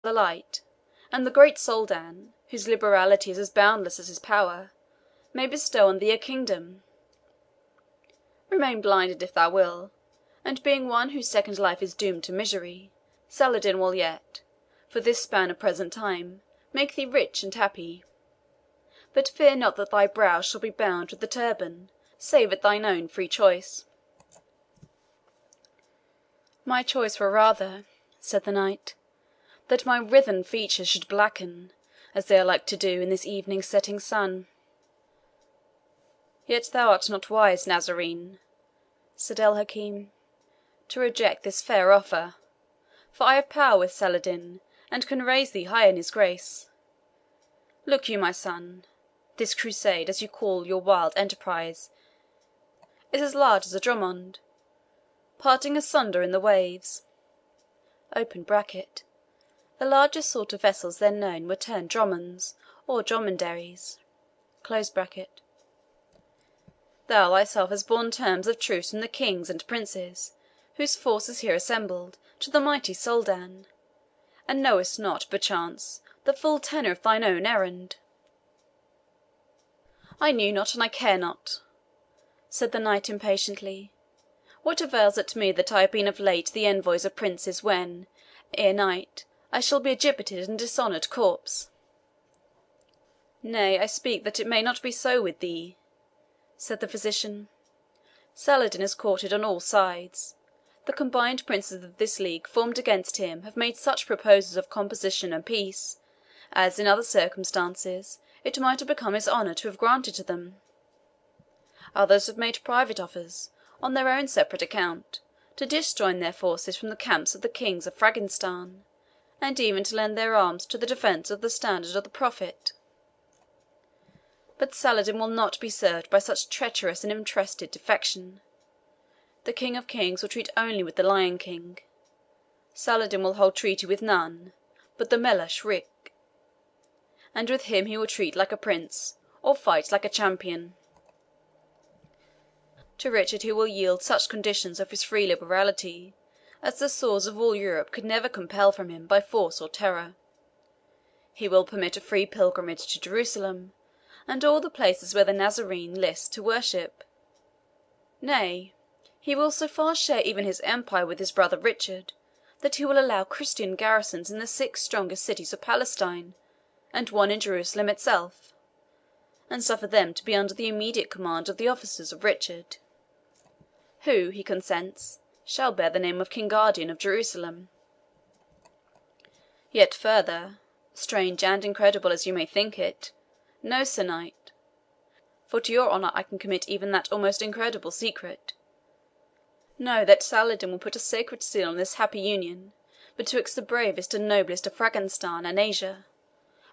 the light, and the great Soldan, whose liberality is as boundless as his power, may bestow on thee a kingdom. Remain blinded if thou wilt, and being one whose second life is doomed to misery, Saladin will yet, for this span of present time, make thee rich and happy. But fear not that thy brow shall be bound with the turban, save at thine own free choice." "My choice were rather," said the knight, "that my writhen features should blacken, as they are like to do in this evening's setting sun." "Yet thou art not wise, Nazarene," said El Hakim, "to reject this fair offer, for I have power with Saladin, and can raise thee high in his grace. Look you, my son, this Crusade, as you call your wild enterprise, is as large as a dromond, parting asunder in the waves. (The largest sort of vessels then known were termed dromonds, or dromedaries.) Thou thyself hast borne terms of truce from the kings and princes, whose force is here assembled, to the mighty Soldan, and knowest not, perchance, the full tenor of thine own errand." "I knew not, and I care not," said the knight impatiently. "What avails it to me that I have been of late the envoy of princes, when, ere night, I shall be a gibbeted and dishonoured corpse?" "Nay, I speak that it may not be so with thee," said the physician. "Saladin is courted on all sides. The combined princes of this league formed against him have made such proposals of composition and peace, as in other circumstances it might have become his honour to have granted to them. Others have made private offers, on their own separate account, to disjoin their forces from the camps of the kings of Frangistan, and even to lend their arms to the defence of the standard of the Prophet. But Saladin will not be served by such treacherous and interested defection. The King of Kings will treat only with the Lion King. Saladin will hold treaty with none but the Melech Ric, and with him he will treat like a prince, or fight like a champion. To Richard he will yield such conditions of his free liberality as the swords of all Europe could never compel from him by force or terror. He will permit a free pilgrimage to Jerusalem, and all the places where the Nazarene list to worship. Nay, he will so far share even his empire with his brother Richard, that he will allow Christian garrisons in the 6 strongest cities of Palestine, and one in Jerusalem itself, and suffer them to be under the immediate command of the officers of Richard, who, he consents, shall bear the name of King Guardian of Jerusalem. Yet further, strange and incredible as you may think it, know, Sir Knight, for to your honour I can commit even that almost incredible secret, know that Saladin will put a sacred seal on this happy union betwixt the bravest and noblest of Frangistan and Asia,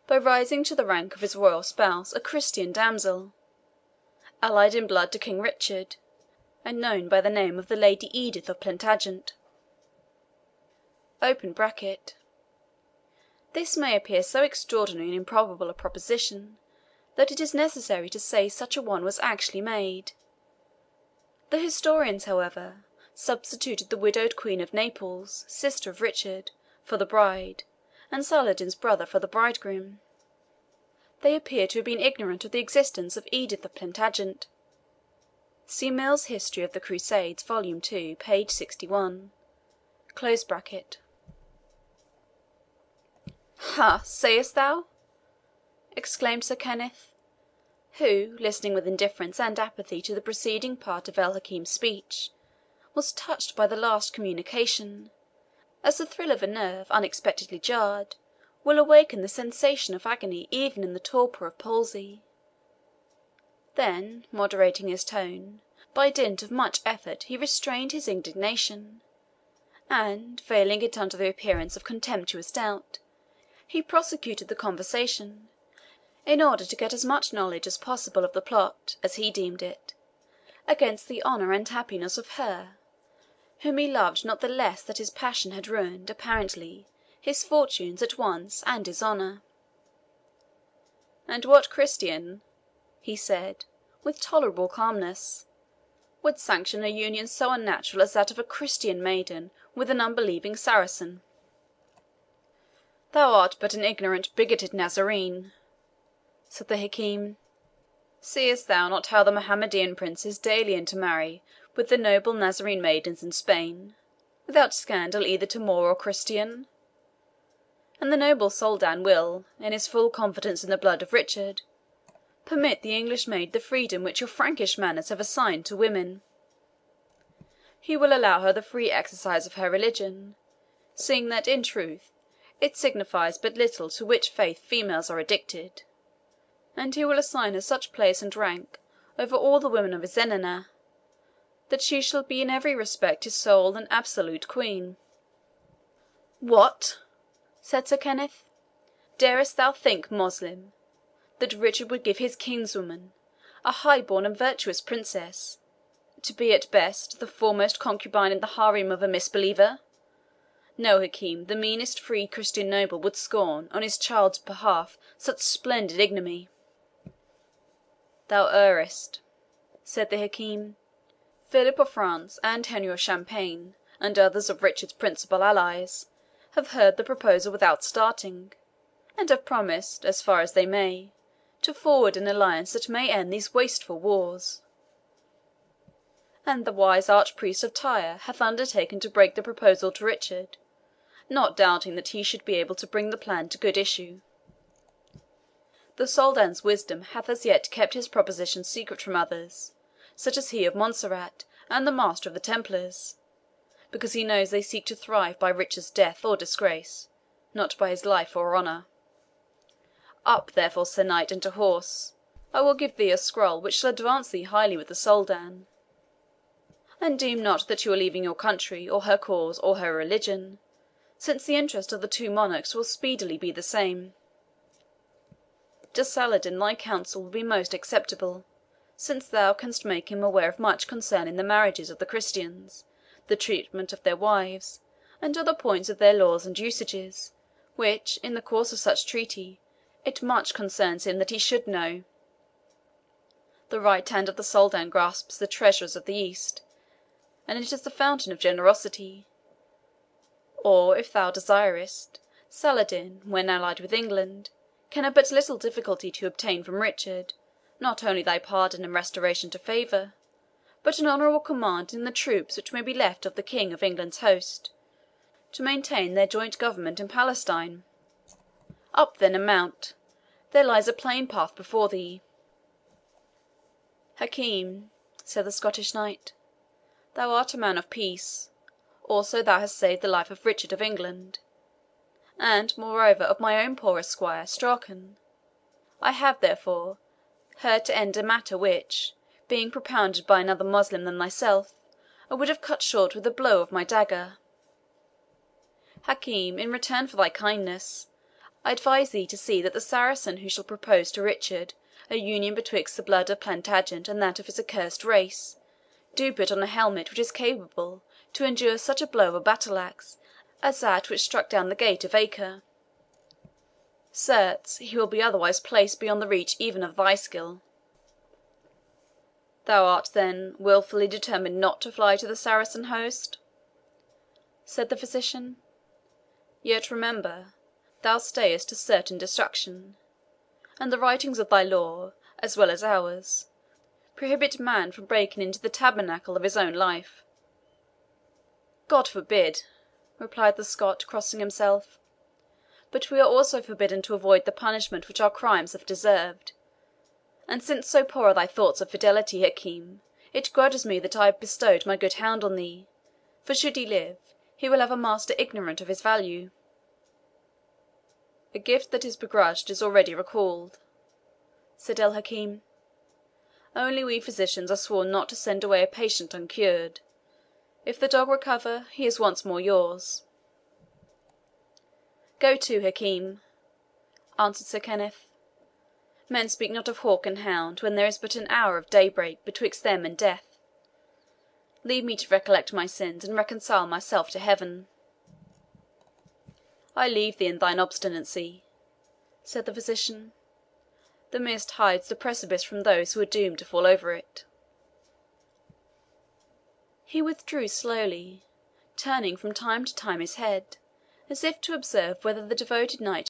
by rising to the rank of his royal spouse a Christian damsel, allied in blood to King Richard, and known by the name of the Lady Edith of Plantagenet. This may appear so extraordinary and improbable a proposition, that it is necessary to say such a one was actually made. The historians, however, substituted the widowed Queen of Naples, sister of Richard, for the bride, and Saladin's brother for the bridegroom. They appear to have been ignorant of the existence of Edith of Plantagenet. See Mill's History of the Crusades, Volume 2, page 61. "Ha, sayest thou?" exclaimed Sir Kenneth, who, listening with indifference and apathy to the preceding part of El Hakim's speech, was touched by the last communication, as the thrill of a nerve, unexpectedly jarred, will awaken the sensation of agony even in the torpor of palsy. Then, moderating his tone, by dint of much effort he restrained his indignation, and, veiling it under the appearance of contemptuous doubt, he prosecuted the conversation, in order to get as much knowledge as possible of the plot, as he deemed it, against the honour and happiness of her, whom he loved not the less that his passion had ruined, apparently, his fortunes at once and his honour. "And what Christian," he said, with tolerable calmness, "would sanction a union so unnatural as that of a Christian maiden with an unbelieving Saracen?" "Thou art but an ignorant, bigoted Nazarene," said the Hakim. "Seest thou not how the Mohammedan princes daily intermarry with the noble Nazarene maidens in Spain, without scandal either to Moor or Christian? And the noble Soldan will, in his full confidence in the blood of Richard, permit the English maid the freedom which your Frankish manners have assigned to women. He will allow her the free exercise of her religion, seeing that, in truth, it signifies but little to which faith females are addicted, and he will assign her such place and rank over all the women of his zenana, that she shall be in every respect his sole and absolute queen." "What!" said Sir Kenneth, "darest thou think, Moslem, that Richard would give his kinswoman, a high born and virtuous princess, to be at best the foremost concubine in the harem of a misbeliever? No, Hakim, the meanest free Christian noble would scorn, on his child's behalf, such splendid ignominy." "Thou errest," said the Hakim. "Philip of France and Henry of Champagne, and others of Richard's principal allies, have heard the proposal without starting, and have promised, as far as they may, to forward an alliance that may end these wasteful wars. And the wise Archpriest of Tyre hath undertaken to break the proposal to Richard, not doubting that he should be able to bring the plan to good issue. The Soldan's wisdom hath as yet kept his proposition secret from others, such as he of Montserrat and the Master of the Templars, because he knows they seek to thrive by Richard's death or disgrace, not by his life or honour. Up, therefore, Sir Knight, and to horse. I will give thee a scroll which shall advance thee highly with the Soldan. And deem not that you are leaving your country, or her cause, or her religion, since the interest of the two monarchs will speedily be the same. To Saladin thy counsel will be most acceptable, since thou canst make him aware of much concerning the marriages of the Christians, the treatment of their wives, and other points of their laws and usages, which, in the course of such treaty, it much concerns him that he should know. The right hand of the Soldan grasps the treasures of the East, and it is the fountain of generosity. Or, if thou desirest, Saladin, when allied with England, can have but little difficulty to obtain from Richard not only thy pardon and restoration to favour, but an honourable command in the troops which may be left of the King of England's host, to maintain their joint government in Palestine. Up then and mount. There lies a plain path before thee." "Hakim," said the Scottish knight, "thou art a man of peace. Also thou hast saved the life of Richard of England, and, moreover, of my own poor esquire, Strauchan. I have, therefore, heard to end a matter which, being propounded by another Moslem than thyself, I would have cut short with a blow of my dagger. Hakim, in return for thy kindness, I advise thee to see that the Saracen who shall propose to Richard a union betwixt the blood of Plantagenet and that of his accursed race, do put on a helmet which is capable to endure such a blow of a battle axe as that which struck down the gate of Acre. Certes, he will be otherwise placed beyond the reach even of thy skill." "Thou art, then, wilfully determined not to fly to the Saracen host?" said the physician. "Yet remember, thou stayest to certain destruction, and the writings of thy law, as well as ours, prohibit man from breaking into the tabernacle of his own life." "God forbid," replied the Scot, crossing himself. "But we are also forbidden to avoid the punishment which our crimes have deserved. And since so poor are thy thoughts of fidelity, Hakim, it grudges me that I have bestowed my good hound on thee, for should he live, he will have a master ignorant of his value." "A gift that is begrudged is already recalled," said El Hakim. "Only we physicians are sworn not to send away a patient uncured. If the dog recover, he is once more yours." "Go to, Hakim," answered Sir Kenneth. "Men speak not of hawk and hound when there is but an hour of daybreak betwixt them and death. Leave me to recollect my sins and reconcile myself to heaven." "I leave thee in thine obstinacy," said the physician. "The mist hides the precipice from those who are doomed to fall over it." He withdrew slowly, turning from time to time his head, as if to observe whether the devoted knight